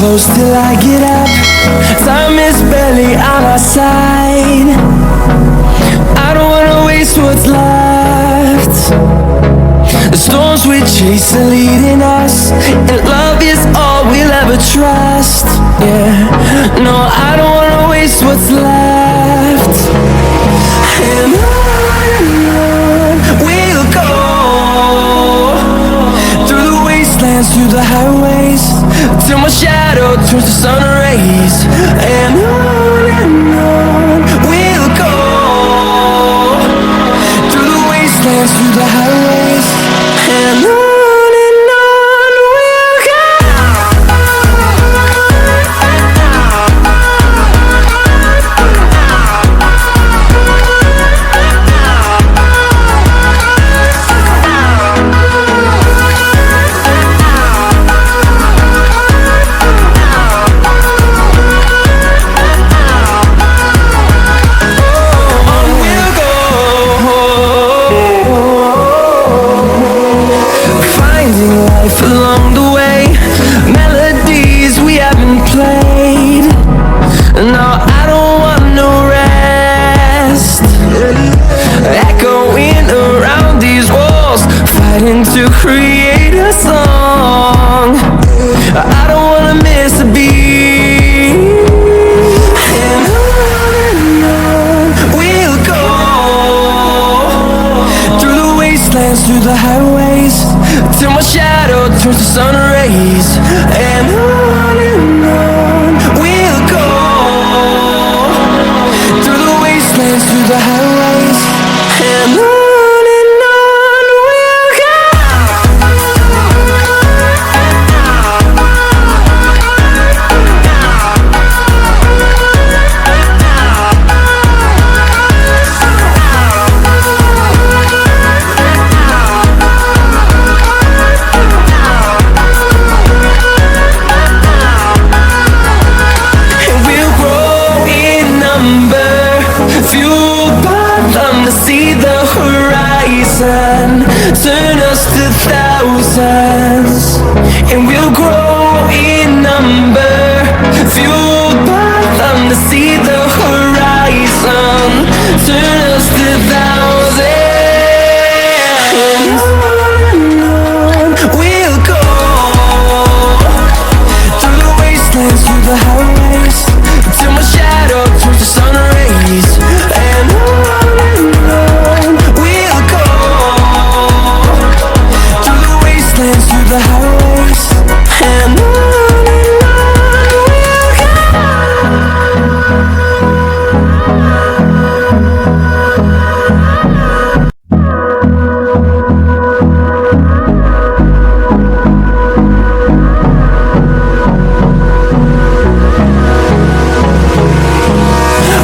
close till I get up. Time is barely on our side. I don't wanna waste what's left. The storms we chase are leading us, and love is all we'll ever trust. Yeah, no, I don't wanna waste what's left. And on we'll go, through the wastelands, through the highways, till my shadow turns to sun rays. And on we'll go, through the wastelands, through the highways, and on we'll go. Along the way, melodies we haven't played. No, I don't want no rest. Echoing around these walls, fighting to create a song. I don't wanna miss a beat. And on we'll go, through the wastelands, through the highways, till my shadow turns to sun rays. And on we'll go, through the wastelands, through the highways, and on we'll go. See the horizon, turn us to thousands, and we'll grow in number. Fueled by them to see the horizon, turn us to thousands. And on we'll go, through the wastelands, through the highways, till my shadow turns to sun rays. And we'll go, through the wastelands, through the highways, and on we'll go.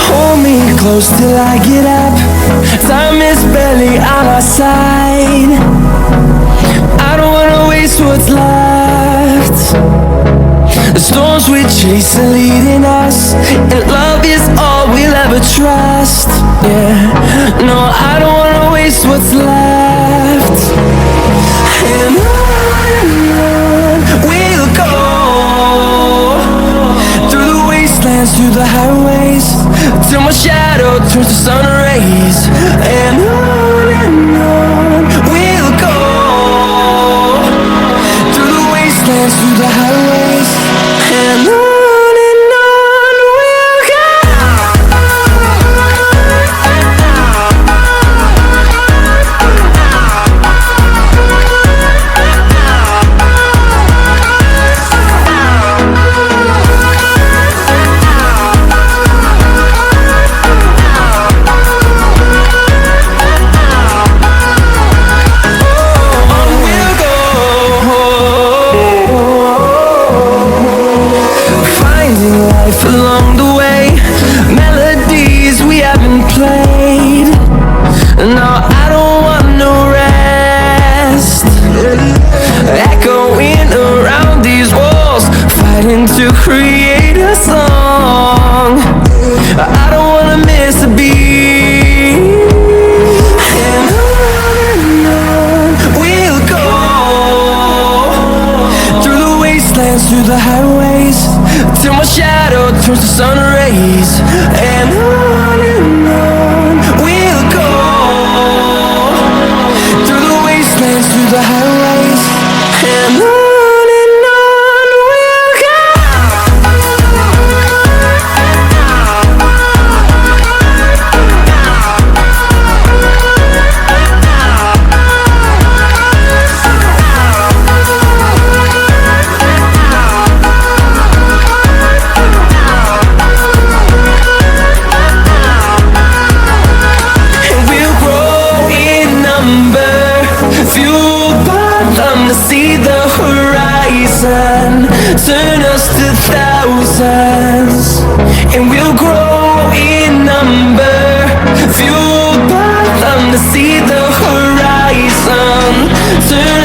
Hold me close till I get up. Time is barely on our side. I don't wanna waste what's left. The storms we chase are leading us, and love is all we'll ever trust. Yeah, no, I don't wanna waste what's left. And on we'll go, through the wastelands, through the highways, till my shadow turns to sun rays. And on we'll go, through the wastelands, through the highways, and on we'll go. Along the way, melodies we haven't played. No, I don't want no rest. Echoing around these walls, fighting to create a song. I don't wanna miss a beat. And on we'll go, through the wasteland, wastelands, through the highways, till my shadow turns to sun rays. And on we'll go, through the wastelands, through the highways, and on we'll go. See the horizon, turn us to thousands, and we'll grow in number, fueled by them to see the horizon, turn